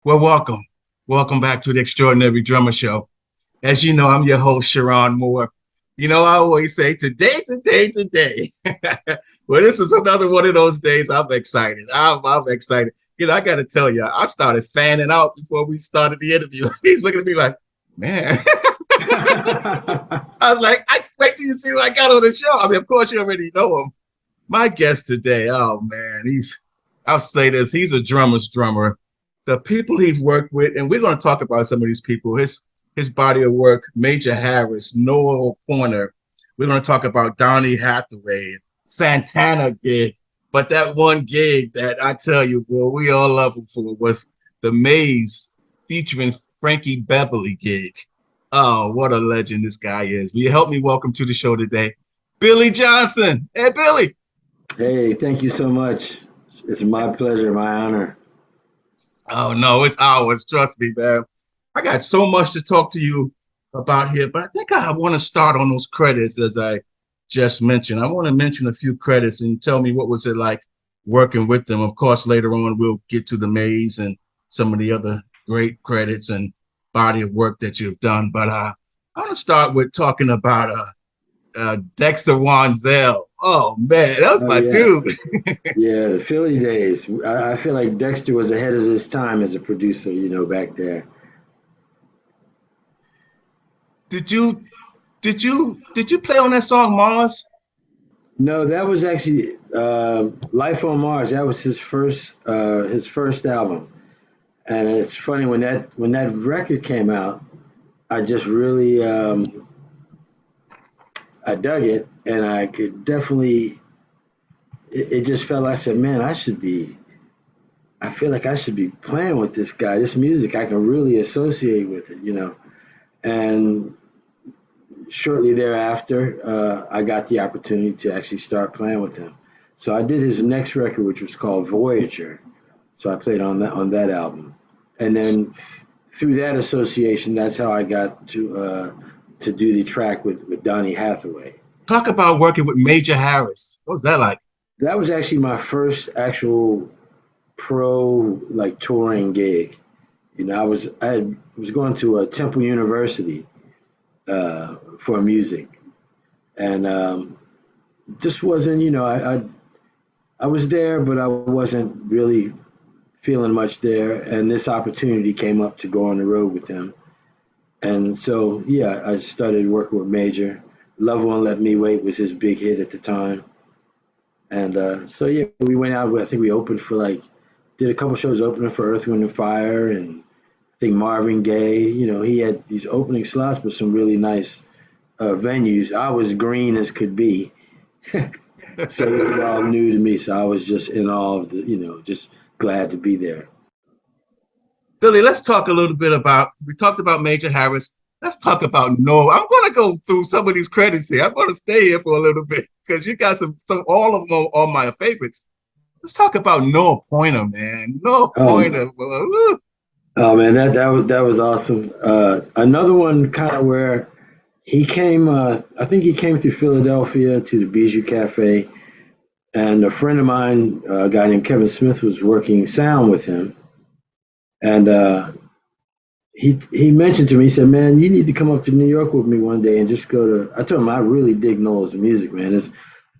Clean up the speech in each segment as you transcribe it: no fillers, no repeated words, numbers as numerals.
Well, welcome. Welcome back to the Extraordinary Drummer Show. As you know, I'm your host, Cheron Moore. I always say today, today, today. Well, this is another one of those days. I'm excited. I'm excited. I got to tell you, I started fanning out before we started the interview. He's looking at me like, man. I was like, I wait till you see what I got on the show. I mean, of course, you already know him. My guest today, oh man, I'll say this, he's a drummer's drummer. The people he's worked with, and we're going to talk about some of these people, his body of work, Major Harris, Noah Pointer. We're going to talk about Donny Hathaway, Santana gig. But that one gig that I tell you, boy, we all love him for was the Maze featuring Frankie Beverly gig. Oh, what a legend this guy is. Will you help me welcome to the show today? Billy Johnson. Hey, Billy. Hey, thank you so much. It's my pleasure, my honor. Oh no, it's ours. Trust me, man. I got so much to talk to you about here, but I think I want to start on those credits as I just mentioned. I want to mention a few credits and tell me what was it like working with them. Of course, later on we'll get to the maze and some of the other great credits and body of work that you've done. But I want to start with talking about Dexter Wanzel. Oh man, that was Oh my yeah, dude. yeah, the Philly days. I feel like Dexter was ahead of his time as a producer, back there. Did you play on that song Mars? No, that was actually Life on Mars. That was his first album. And it's funny when that record came out, I just really I dug it, and I could definitely. It just felt like I said, man, I feel like I should be playing with this guy. This music I can really associate with it. And shortly thereafter, I got the opportunity to actually start playing with him. So I did his next record, which was called Voyager. So I played on that album, and then through that association, that's how I got to do the track with Donny Hathaway. Talk about working with Major Harris. What was that like? That was actually my first actual pro like touring gig. I was going to a Temple University for music, and just wasn't I was there, but I wasn't really feeling much there. And this opportunity came up to go on the road with him, and so yeah, I started working with Major. Love Won't Let Me Wait was his big hit at the time, and so yeah, we went out. I think we opened for like did a couple shows opening for Earth, Wind and Fire, and I think Marvin Gaye. He had these opening slots with some really nice venues. I was green as could be, so this is all new to me. So I was just in awe of just glad to be there. Billy, let's talk a little bit about, we talked about Major Harris. Let's talk about Noah. I'm going to go through some of these credits here. I'm going to stay here for a little bit because you got some all of them are my favorites. Let's talk about Noah Pointer, man. Noah Um, Pointer. Woo. oh man, that was awesome. Another one kind of where he came. I think he came through Philadelphia to the Bijou Cafe, and a friend of mine, a guy named Kevin Smith, was working sound with him, and he mentioned to me, he said, "Man, you need to come up to New York with me one day and just go to." I told him I really dig Noel's music, man. I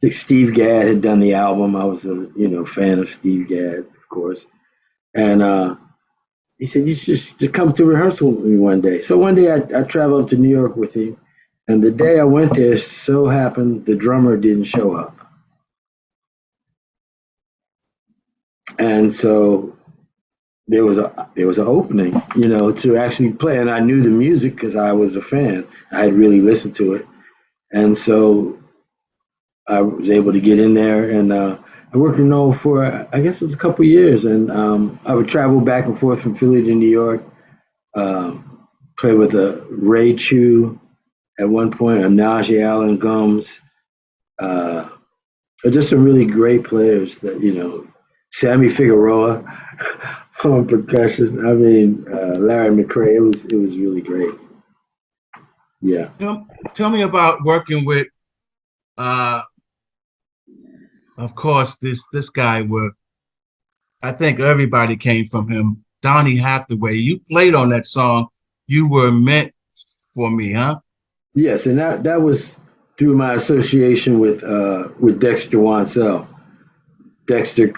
think Steve Gadd had done the album. I was a fan of Steve Gadd, of course, and he said, "You should just come to rehearsal with me one day." So one day I traveled up to New York with him, and the day I went there, so happened the drummer didn't show up, and so there was an opening, to actually play, and I knew the music because I was a fan. I had really listened to it, and so I was able to get in there, and I worked with Noel for I guess it was a couple of years, and I would travel back and forth from Philly to New York, play with a Ray Chu at one point, a Najee Allen Gums, uh, just some really great players Sammy Figueroa on percussion. I mean, Larry McCray. It was really great. Yeah. Tell me about working with, uh, of course, this guy where I think everybody came from him. Donny Hathaway. You played on that song. You Were Meant for Me, huh? Yes, and that was through my association with Dexter Wansell. Dexter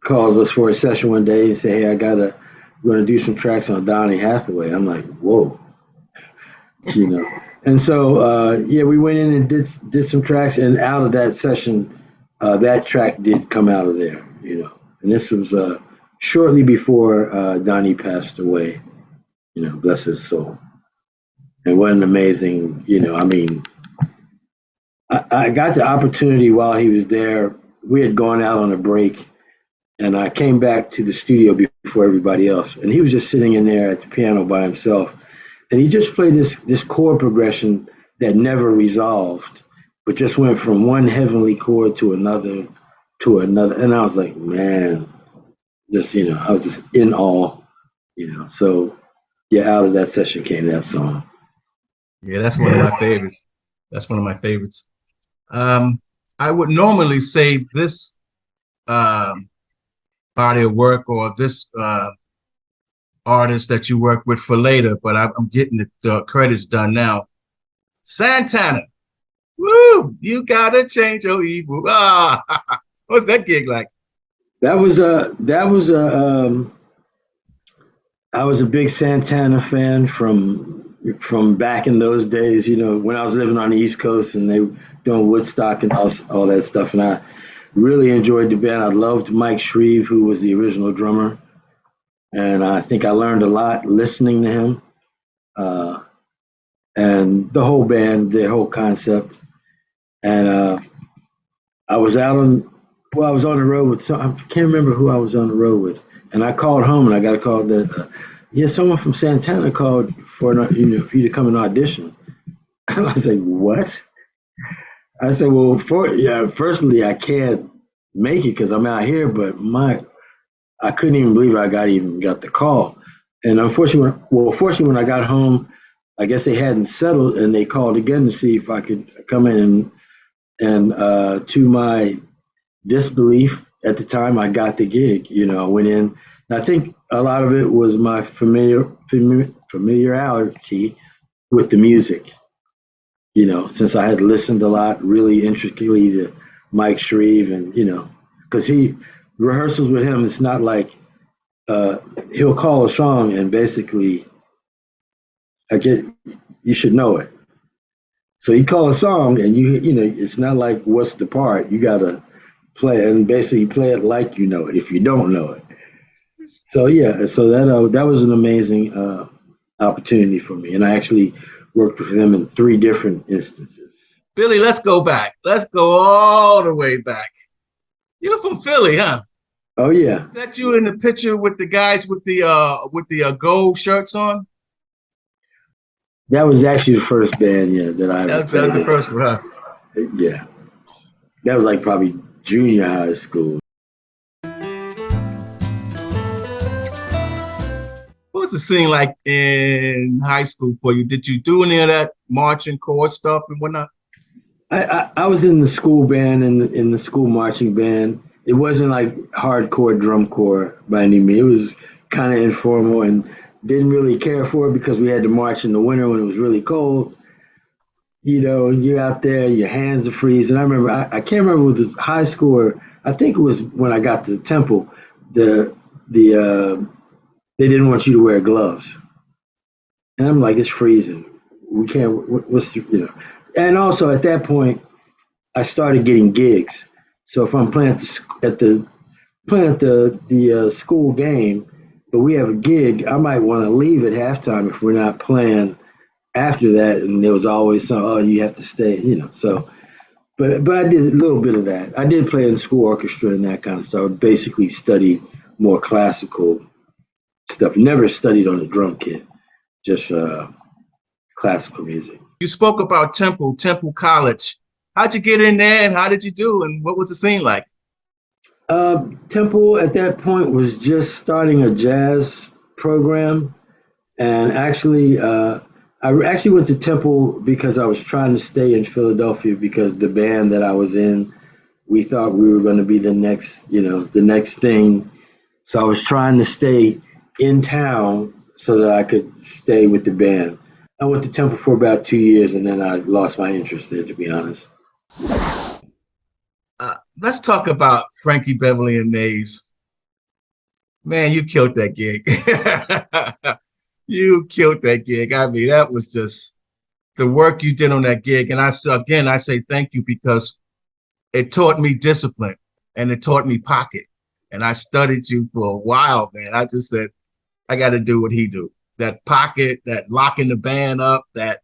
calls us for a session one day and say, "Hey, we're gonna do some tracks on Donny Hathaway." I'm like, "Whoa," you know. And so yeah, we went in and did some tracks, and out of that session, that track did come out of there, you know. And this was shortly before Donny passed away, you know, bless his soul. And what an amazing, you know, I mean, I got the opportunity while he was there. We had gone out on a break, and I came back to the studio before everybody else, and he was just sitting in there at the piano by himself, and he just played this chord progression that never resolved, but just went from one heavenly chord to another, and I was like, man, just you know, I was just in awe, you know. So yeah, out of that session came that song. Yeah, that's one of my favorites. That's one of my favorites. Um, I would normally save this um, body of work or this artist that you work with for later, but I'm getting the credits done now. Santana, woo! You gotta change your evil. Ah, what's that gig like? That was a I was a big Santana fan from back in those days, you know, when I was living on the East Coast and they were doing Woodstock and all that stuff. And I really enjoyed the band. I loved Mike Shreve, who was the original drummer. And I think I learned a lot listening to him uh, and the whole band, their whole concept. And I was out on, well, I was on the road with, I can't remember who I was on the road with. And I called home and I got a call that, yeah, someone from Santana called for, you know, for you to come and audition. And I was like, what? I said, well, yeah, firstly, I can't make it because I'm out here, but I couldn't even believe even got the call. And fortunately, when I got home, I guess they hadn't settled, and they called again to see if I could come in and to my disbelief at the time, I got the gig. You know, I went in. And I think a lot of it was my familiarity with the music. You know, since I had listened a lot, really intricately to Mike Shreve, and you know, because he rehearsals with him, it's not like uh, he'll call a song and basically, I get you should know it. So you call a song and you know, it's not like what's the part, you gotta play it and basically play it like you know it if you don't know it. So yeah, so that was an amazing opportunity for me, and I actually worked with them in three different instances. Billy, let's go back. Let's go all the way back. You're from Philly, huh? Oh yeah, Is that you in the picture with the guys with the gold shirts on? that was actually the first band, yeah, that I ever That was played the first one, huh? in. Yeah, that was like probably junior high school. What was the scene like in high school for you? Did you do any of that marching chorus stuff and whatnot? I was in the school band and in the school marching band. It wasn't like hardcore drum corps by any means. It was kind of informal and didn't really care for it because we had to march in the winter when it was really cold. You know, you're out there, your hands are freezing. I remember, I can't remember with this high school, or I think it was when I got to Temple, the they didn't want you to wear gloves. And I'm like, it's freezing. We can't, what's the, you know. And also at that point, I started getting gigs. So if I'm playing at the school game, but we have a gig, I might want to leave at halftime if we're not playing after that. And there was always some, oh, you have to stay, you know. So, but I did a little bit of that. I did play in the school orchestra and that kind of stuff. I basically studied more classical stuff. Never studied on the drum kit, just classical music. You spoke about Temple College. How'd you get in there and how did you do and what was the scene like? Temple at that point was just starting a jazz program, and I actually went to Temple because I was trying to stay in Philadelphia because the band that I was in, we thought we were going to be the next, you know, the next thing. So I was trying to stay in town so that I could stay with the band. I went to Temple for about 2 years, and then I lost my interest there, to be honest. Let's talk about Frankie Beverly and Mays. Man, you killed that gig. You killed that gig. I mean, that was just the work you did on that gig. And I say thank you because it taught me discipline and it taught me pocket. And I studied you for a while, man. I just said, I got to do what he do. That pocket, that locking the band up, that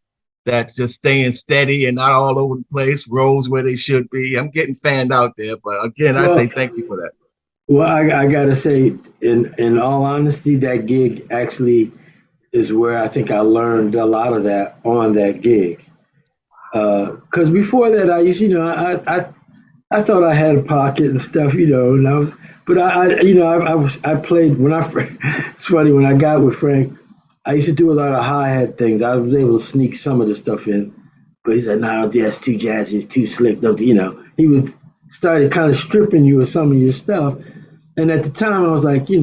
just staying steady and not all over the place, rows where they should be. I'm getting fanned out there, but again, I Well, say thank you for that. I gotta say, in all honesty, that gig actually is where I think I learned a lot of that on that gig. Because before that, I used, I thought I had a pocket and stuff, and but I played when it's funny when I got with Frank, I used to do a lot of hi hat things. I was able to sneak some of the stuff in, but he said, "No, that's too jazzy, it's too slick." Don't he would started kind of stripping you of some of your stuff, and at the time I was like, but you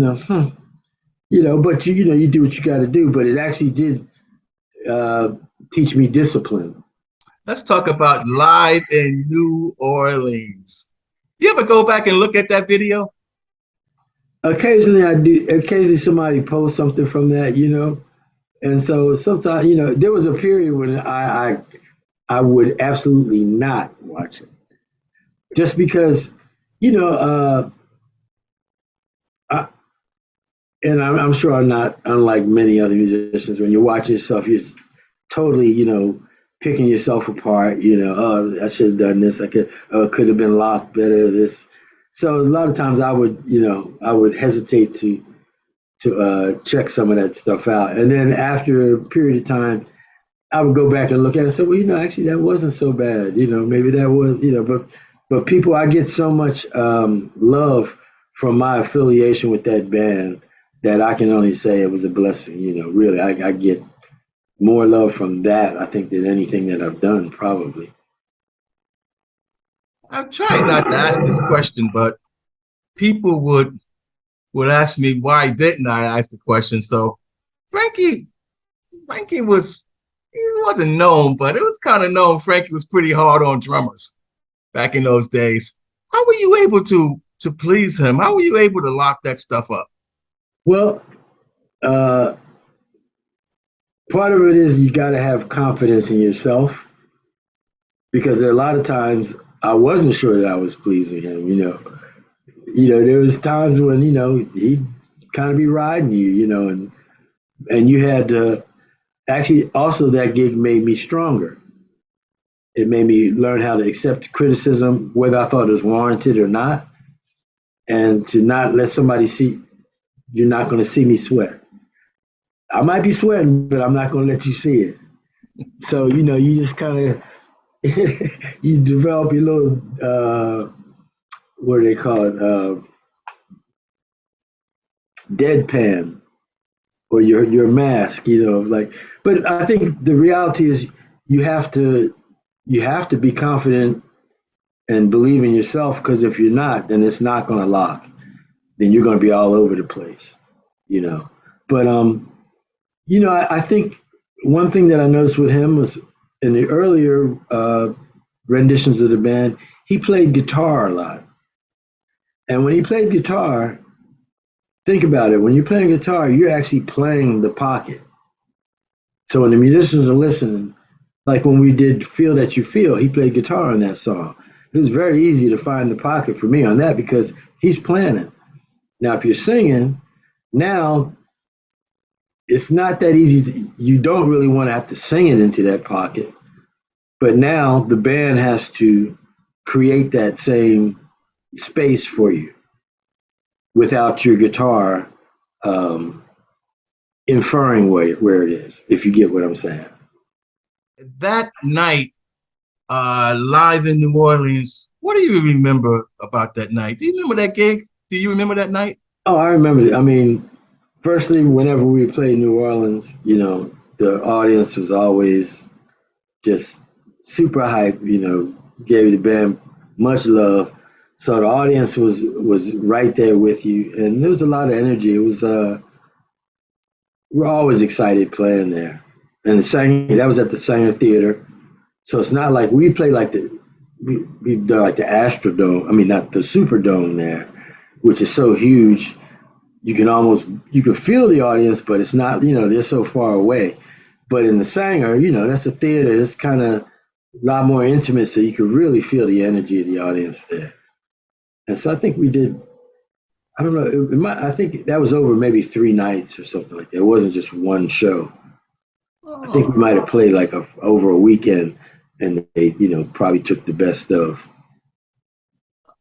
do what you got to do. But it actually did uh, teach me discipline. Let's talk about live in New Orleans. You ever go back and look at that video? Occasionally I do. Occasionally somebody posts something from that, and so sometimes there was a period when I would absolutely not watch it just because you know I, and I'm sure I'm not unlike many other musicians. When you're watching yourself, you're totally picking yourself apart. Oh, I should have done this. I could have been locked better. This. So a lot of times I would hesitate to check some of that stuff out. And then after a period of time, I would go back and look at it and say, well, actually that wasn't so bad. Maybe that was, but people, I get so much love from my affiliation with that band that I can only say it was a blessing. Really, I get more love from that, I think, than anything that I've done, probably. I'm trying not to ask this question, but people would ask me why didn't I ask the question. So Frankie, Frankie was he wasn't known, but it was kind of known Frankie was pretty hard on drummers back in those days. How were you able to please him? How were you able to lock that stuff up? Well, uh, part of it is you got to have confidence in yourself because there are a lot of times I wasn't sure that I was pleasing him. There was times when he'd kind of be riding you, and you had to actually also that gig made me stronger. It made me learn how to accept criticism, whether I thought it was warranted or not, and to not let somebody see you're not going to see me sweat. I might be sweating, but I'm not going to let you see it. So you just kind of you develop your little what do they call it, deadpan or your mask, like. But I think the reality is you have to you have to be confident and believe in yourself because if you're not, then it's not going to lock. Then you're going to be all over the place, you know. But I think one thing that I noticed with him was in the earlier renditions of the band, he played guitar a lot. And when he played guitar, think about it. When you're playing guitar, you're actually playing the pocket. So when the musicians are listening, like when we did "Feel That You Feel," he played guitar on that song. It was very easy to find the pocket for me on that because he's playing it. Now, if you're singing, now it's not that easy. You don't really want to have to sing it into that pocket, but now the band has to create that same space for you without your guitar um, inferring where it is, if you get what I'm saying. That night, live in New Orleans, what do you remember about that night? Do you remember that gig? Do you remember that night? Oh, I remember. I mean, firstly, whenever we played New Orleans, the audience was always just super hype. Gave the band much love. So the audience was right there with you, and there was a lot of energy. It was we're always excited playing there. And the Sanger, that was at the Sanger Theater. So it's not like we play like we've done like the Astrodome. I mean, not the Superdome there, which is so huge. You can almost you can feel the audience, but it's not. They're so far away. But in the Sanger, that's a theater. It's kind of a lot more intimate, so you can really feel the energy of the audience there. And so I think we did. I don't know. I think that was over maybe 3 nights or something like that. It wasn't just one show. I think we Oh, might have played like over a weekend, and they, probably took the best of.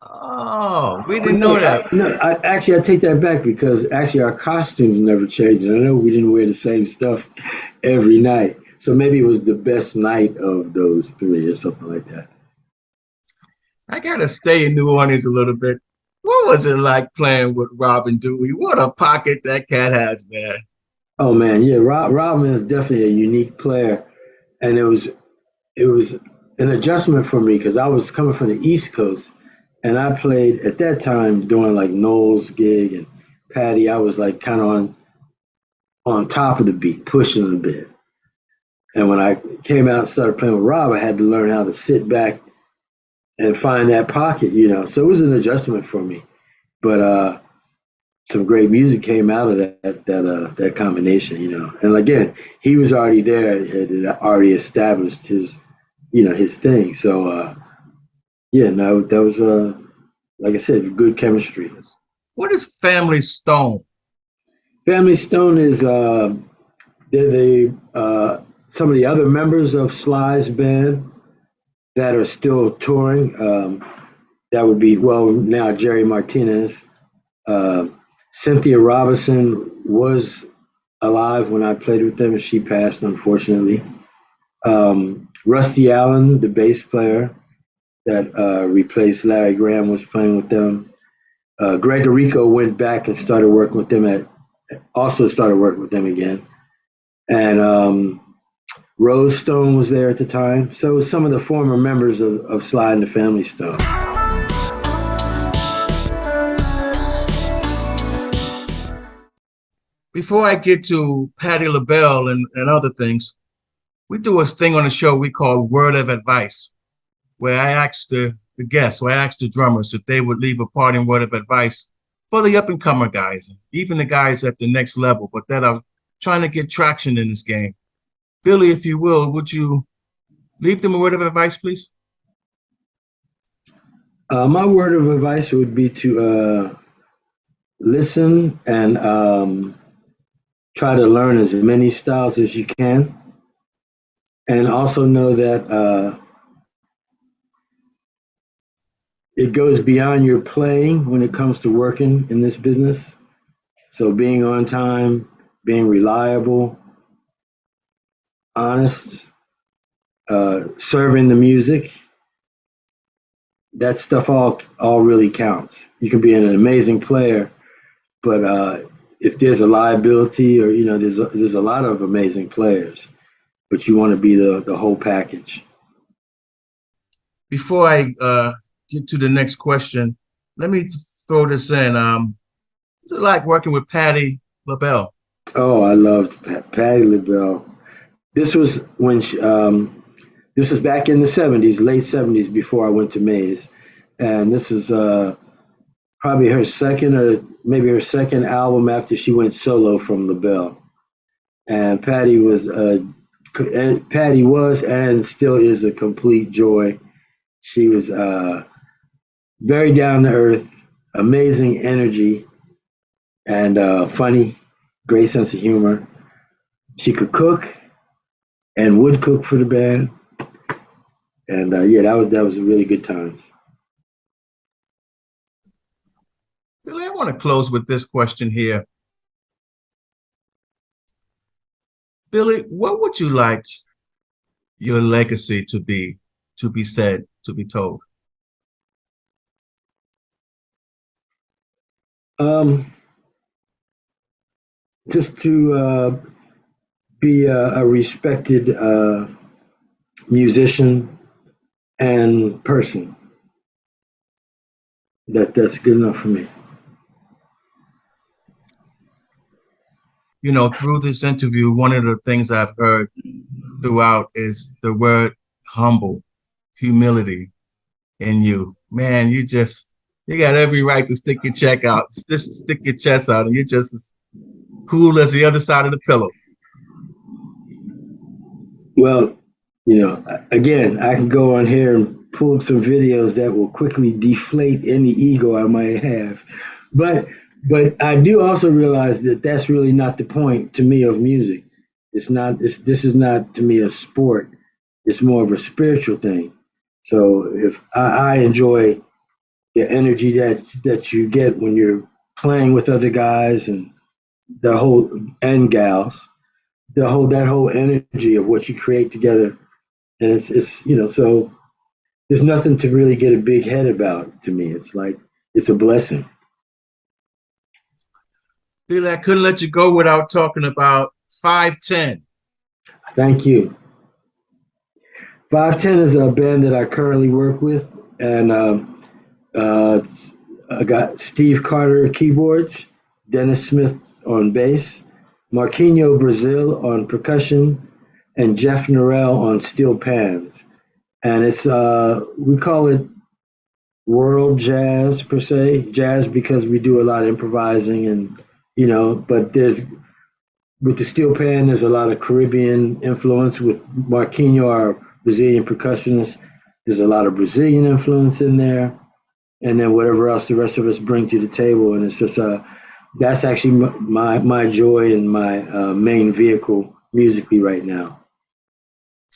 oh, we But didn't no, know that. actually, I take that back because actually our costumes never changed. And I know we didn't wear the same stuff every night. So maybe it was the best night of those three or something like that. I gotta stay in New Orleans a little bit. What was it like playing with Robin Dewey? What a pocket that cat has, man. Oh man, yeah, Rodman is definitely a unique player, and it was an adjustment for me because I was coming from the East Coast, and I played at that time doing like Noel's gig and Patty. I was like kind of on top of the beat, pushing a bit. And when I came out and started playing with Rob, I had to learn how to sit back and find that pocket. So it was an adjustment for me. But some great music came out of that combination. And again, he was already there, had already established his thing. So yeah, no, that was like I said, good chemistry. What is Family Stone? Family Stone is they're some of the other members of Sly's band that are still touring. That would be, well, now Jerry Martinez. Uh, Cynthia Robinson was alive when I played with them, and she passed, unfortunately. Rusty Allen, the bass player that replaced Larry Graham, was playing with them. Gregorico went back and started working with them also started working with them again. And Rose Stone was there at the time. So it was some of the former members of Sly and the Family Stone. Before I get to Patti LaBelle and other things, we do a thing on the show we call Word of Advice, where I ask the guests, where I ask the drummers if they would leave a parting word of advice for the up and comer guys, even the guys at the next level, but that are trying to get traction in this game. Billy, if you will, would you leave them a word of advice, please? My word of advice would be to listen and try to learn as many styles as you can, and also know that it goes beyond your playing when it comes to working in this business. So being on time, being reliable, honest, serving the music, that stuff all really counts. You can be an amazing player, but if there's a liability, or there's a lot of amazing players, but you want to be the whole package. Before I get to the next question, let me throw this in. What's it like working with Patti LaBelle? Oh, I loved Patti LaBelle. This was when this was back in the '70s, late '70s, before I went to Maze, and this was probably her second or maybe her second album after she went solo from LaBelle. And Patty was and still is a complete joy. She was very down to earth, amazing energy, and funny, great sense of humor. She could cook and would cook for the band, and yeah, that was really good times. Billy, I want to close with this question here. Billy, what would you like your legacy to be said, to be told? Um, just to be a respected musician and person. That's good enough for me. through this interview, one of the things I've heard throughout is the word humble, humility in you. Man, you got every right to stick your check out, stick your chest out, and you're just as cool as the other side of the pillow. Well, again, I can go on here and pull up some videos that will quickly deflate any ego I might have. But but I do also realize that that's really not the point to me of music. It's not. This is not to me a sport. It's more of a spiritual thing. So if I enjoy the energy that you get when you're playing with other guys and the whole and gals, the whole energy of what you create together, and it's so there's nothing to really get a big head about to me. It's like it's a blessing. Billy, I couldn't let you go without talking about 510. Thank you. 510 is a band that I currently work with, and uh, I got Steve Carter keyboards, Dennis Smith on bass, Marquinho Brazil on percussion, and Jeff Norrell on steel pans. And it's we call it world jazz per se, jazz because we do a lot of improvising and but there's with the steel pan, there's a lot of Caribbean influence. With Marquinho, our Brazilian percussionist, there's a lot of Brazilian influence in there, and then whatever else the rest of us bring to the table. And it's just that's actually my joy and my main vehicle musically right now.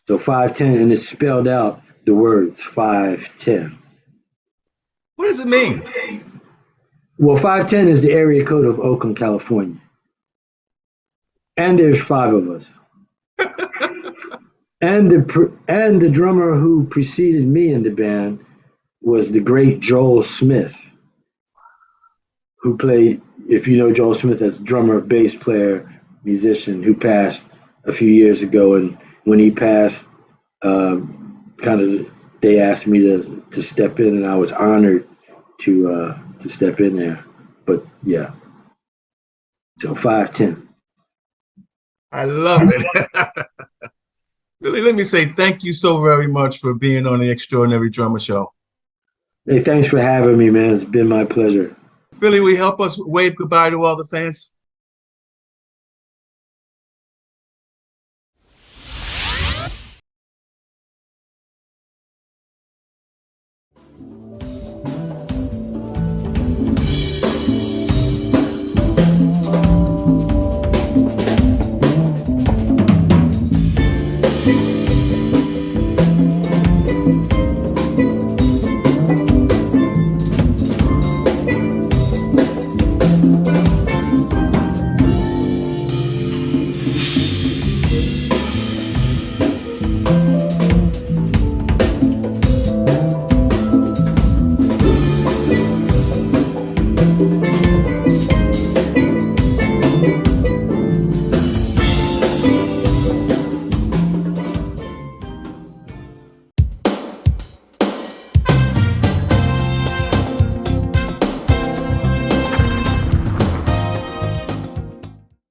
So 510, and it's spelled out the words 510. What does it mean? Well, 510 is the area code of Oakland, California, and there's five of us. And the drummer who preceded me in the band was the great Joel Smith, who played, if you know Joel Smith as drummer, bass player, musician, who passed a few years ago. And when he passed, kind of they asked me to step in, and I was honored to step in there. But yeah, so 510. I love it. Billy, let me say thank you so very much for being on the Extraordinary Drummer Show. Hey, thanks for having me, man. It's been my pleasure. Billy, will you help us wave goodbye to all the fans?